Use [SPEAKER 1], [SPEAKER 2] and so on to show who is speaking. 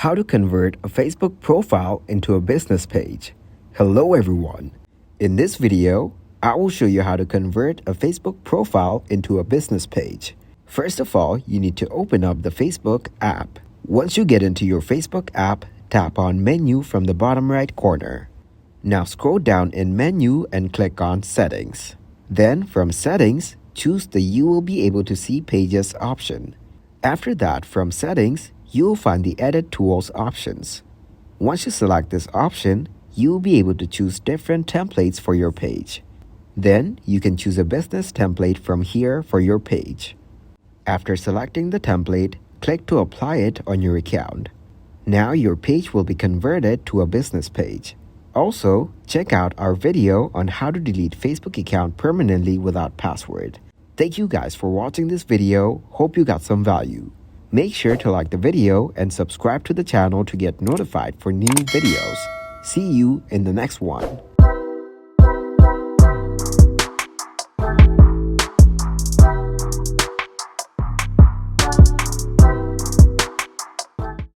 [SPEAKER 1] How to convert a Facebook profile into a business page. Hello everyone. In this video, I will show you how to convert a Facebook profile into a business page. First of all, you need to open up the Facebook app. Once you get into your Facebook app, tap on Menu from the bottom right corner. Now scroll down in Menu and click on Settings. Then from Settings, choose the You will be able to see pages option. After that, from Settings, you will find the Edit Tools options. Once you select this option, you will be able to choose different templates for your page. Then, you can choose a business template from here for your page. After selecting the template, click to apply it on your account. Now your page will be converted to a business page. Also, check out our video on how to delete Facebook account permanently without password. Thank you guys for watching this video. Hope you got some value. Make sure to like the video and subscribe to the channel to get notified for new videos. See you in the next one.